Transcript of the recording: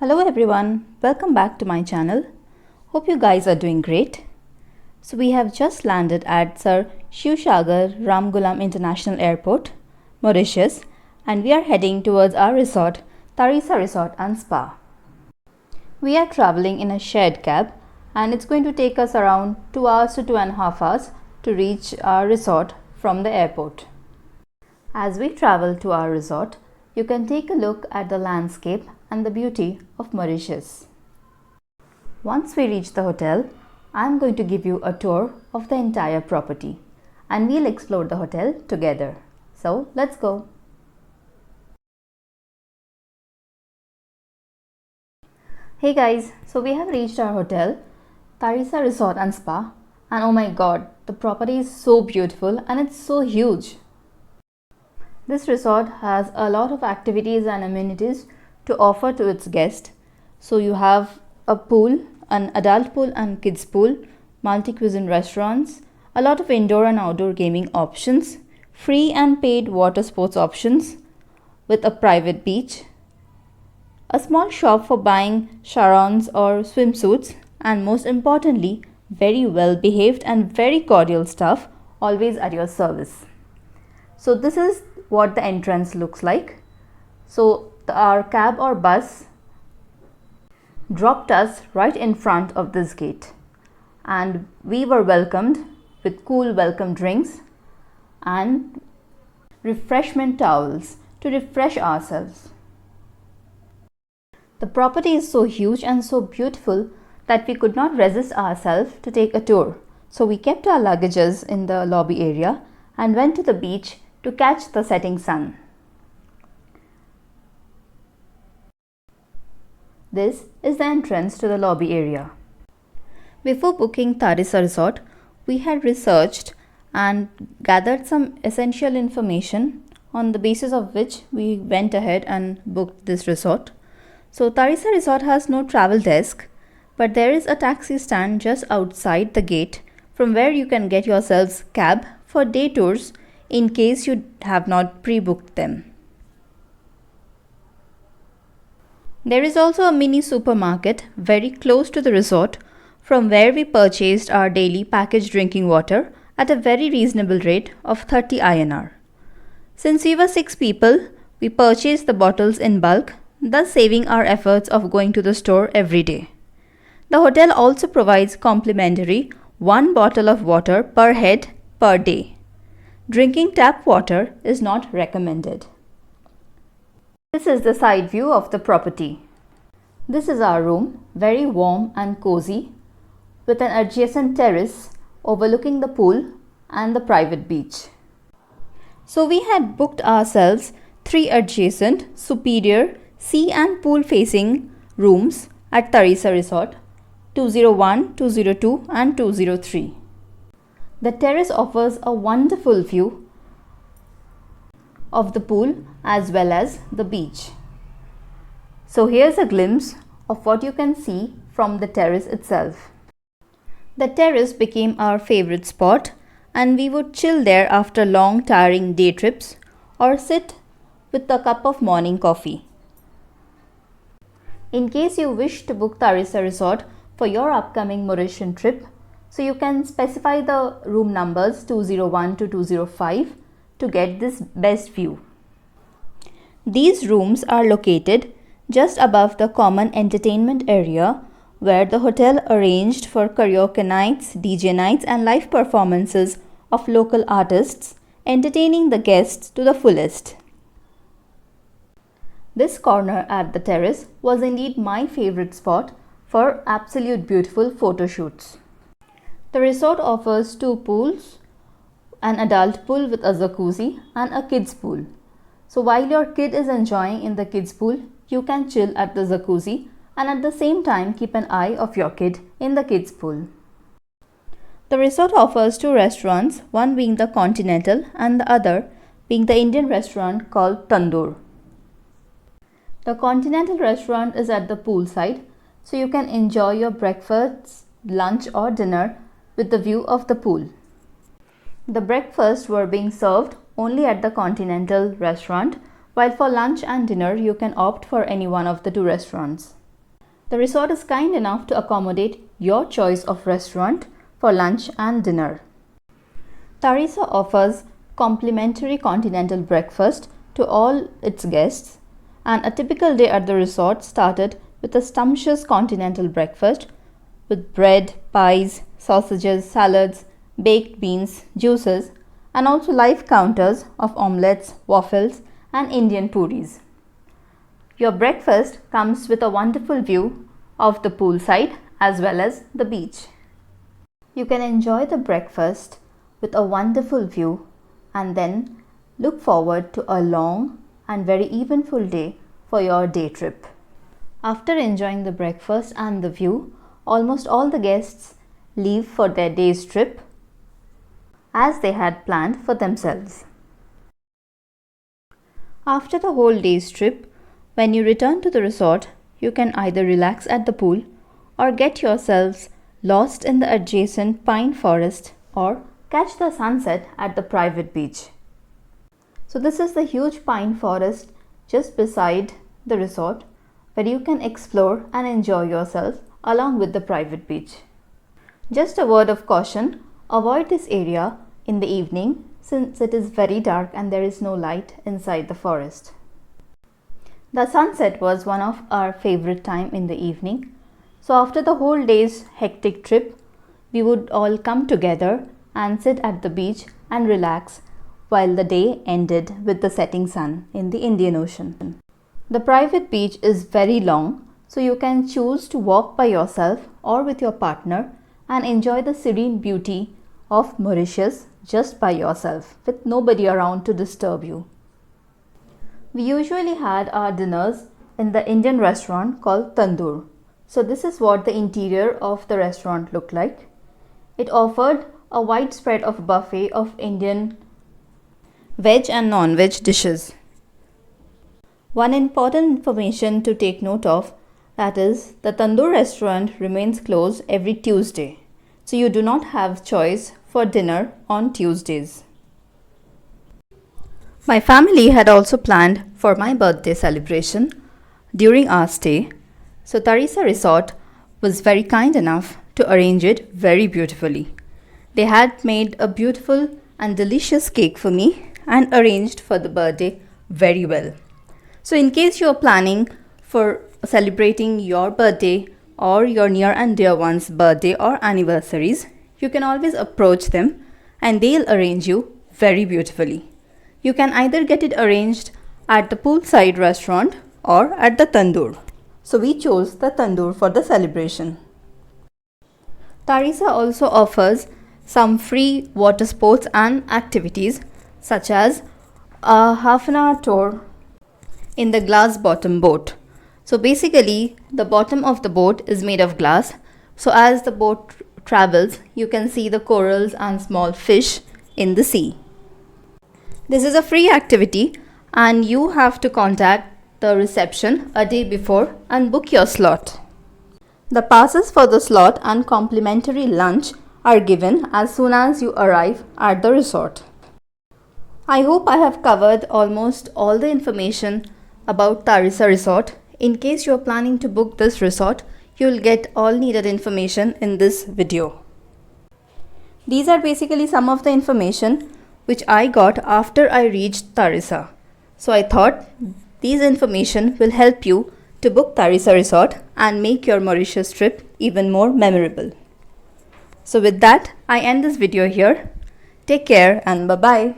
Hello everyone, welcome back to my channel. Hope you guys are doing great. So we have just landed at Sir Shivsagar Ramgulam International Airport, Mauritius, and we are heading towards our resort, Tharisa Resort and Spa. We are traveling in a shared cab and it's going to take us around 2 hours to 2.5 hours to reach our resort from the airport. As we travel to our resort, you can take a look at the landscape and the beauty of Mauritius. Once we reach the hotel, I am going to give you a tour of the entire property and we'll explore the hotel together. So let's go. Hey guys, so we have reached our hotel, Tharisa Resort and Spa, and oh my god, the property is so beautiful and it's so huge. This resort has a lot of activities and amenities to offer to its guests. So you have a pool, an adult pool and kids pool, multi-cuisine restaurants, a lot of indoor and outdoor gaming options, free and paid water sports options with a private beach, a small shop for buying charons or swimsuits, and most importantly, very well behaved and very cordial staff always at your service. So this is what the entrance looks like. So our cab or bus dropped us right in front of this gate and we were welcomed with cool welcome drinks and refreshment towels to refresh ourselves. The property is so huge and so beautiful that we could not resist ourselves to take a tour. So we kept our luggages in the lobby area and went to the beach to catch the setting sun. This is the entrance to the lobby area. Before booking Tharisa Resort, we had researched and gathered some essential information on the basis of which we went ahead and booked this resort. So Tharisa Resort has no travel desk, but there is a taxi stand just outside the gate from where you can get yourselves cab for day tours in case you have not pre-booked them. There is also a mini supermarket very close to the resort from where we purchased our daily packaged drinking water at a very reasonable rate of 30 INR. Since we were 6 people, we purchased the bottles in bulk, thus saving our efforts of going to the store every day. The hotel also provides complimentary 1 bottle of water per head per day. Drinking tap water is not recommended. This is the side view of the property. This is our room, very warm and cozy, with an adjacent terrace overlooking the pool and the private beach. So we had booked ourselves 3 adjacent, superior, sea and pool facing rooms at Tharisa Resort, 201, 202 and 203. The terrace offers a wonderful view of the pool as well as the beach. So here's a glimpse of what you can see from the terrace itself. The terrace became our favorite spot and we would chill there after long tiring day trips or sit with a cup of morning coffee. In case you wish to book Tharisa Resort for your upcoming Mauritian trip, so you can specify the room numbers 201 to 205 to get this best view. These rooms are located just above the common entertainment area where the hotel arranged for karaoke nights, DJ nights and live performances of local artists, entertaining the guests to the fullest. This corner at the terrace was indeed my favorite spot for absolute beautiful photo shoots. The resort offers 2 pools, an adult pool with a jacuzzi and a kids pool. So while your kid is enjoying in the kids pool, you can chill at the jacuzzi and at the same time keep an eye of your kid in the kids pool. The resort offers 2 restaurants, one being the Continental and the other being the Indian restaurant called Tandoor. The Continental restaurant is at the poolside, so you can enjoy your breakfast, lunch or dinner with the view of the pool. The breakfasts were being served only at the Continental restaurant, while for lunch and dinner you can opt for any one of the 2 restaurants. The resort is kind enough to accommodate your choice of restaurant for lunch and dinner. Tharisa offers complimentary continental breakfast to all its guests, and a typical day at the resort started with a sumptuous continental breakfast with bread, pies, sausages, salads, baked beans, juices, and also live counters of omelets, waffles, and Indian puris. Your breakfast comes with a wonderful view of the poolside as well as the beach. You can enjoy the breakfast with a wonderful view and then look forward to a long and very eventful day for your day trip. After enjoying the breakfast and the view, almost all the guests leave for their day's trip as they had planned for themselves. After the whole day's trip, when you return to the resort, you can either relax at the pool or get yourselves lost in the adjacent pine forest or catch the sunset at the private beach. So this is the huge pine forest just beside the resort where you can explore and enjoy yourself along with the private beach. Just a word of caution, avoid this area in the evening since it is very dark and there is no light inside the forest. The sunset was one of our favorite time in the evening. So after the whole day's hectic trip, we would all come together and sit at the beach and relax while the day ended with the setting sun in the Indian Ocean. The private beach is very long, so you can choose to walk by yourself or with your partner and enjoy the serene beauty of Mauritius just by yourself with nobody around to disturb you. We usually had our dinners in the Indian restaurant called Tandoor. So this is what the interior of the restaurant looked like. It offered a wide spread of buffet of Indian veg and non-veg dishes. One important information to take note of, that is, the Tandoor restaurant remains closed every Tuesday. So you do not have choice for dinner on Tuesdays. My family had also planned for my birthday celebration during our stay. So Tharisa Resort was very kind enough to arrange it very beautifully. They had made a beautiful and delicious cake for me and arranged for the birthday very well. So in case you are planning for celebrating your birthday or your near and dear one's birthday or anniversaries, you can always approach them and they'll arrange you very beautifully. You can either get it arranged at the poolside restaurant or at the Tandoor. So we chose the Tandoor for the celebration. Tharisa also offers some free water sports and activities such as a half-an-hour tour in the glass bottom boat. So basically the bottom of the boat is made of glass. So as the boat travels, you can see the corals and small fish in the sea. This is a free activity and you have to contact the reception a day before and book your slot. The passes for the slot and complimentary lunch are given as soon as you arrive at the resort. I hope I have covered almost all the information about Tharisa Resort. In case you are planning to book this resort, you will get all needed information in this video. These are basically some of the information which I got after I reached Tharisa. So I thought these information will help you to book Tharisa Resort and make your Mauritius trip even more memorable. So with that, I end this video here. Take care and bye-bye.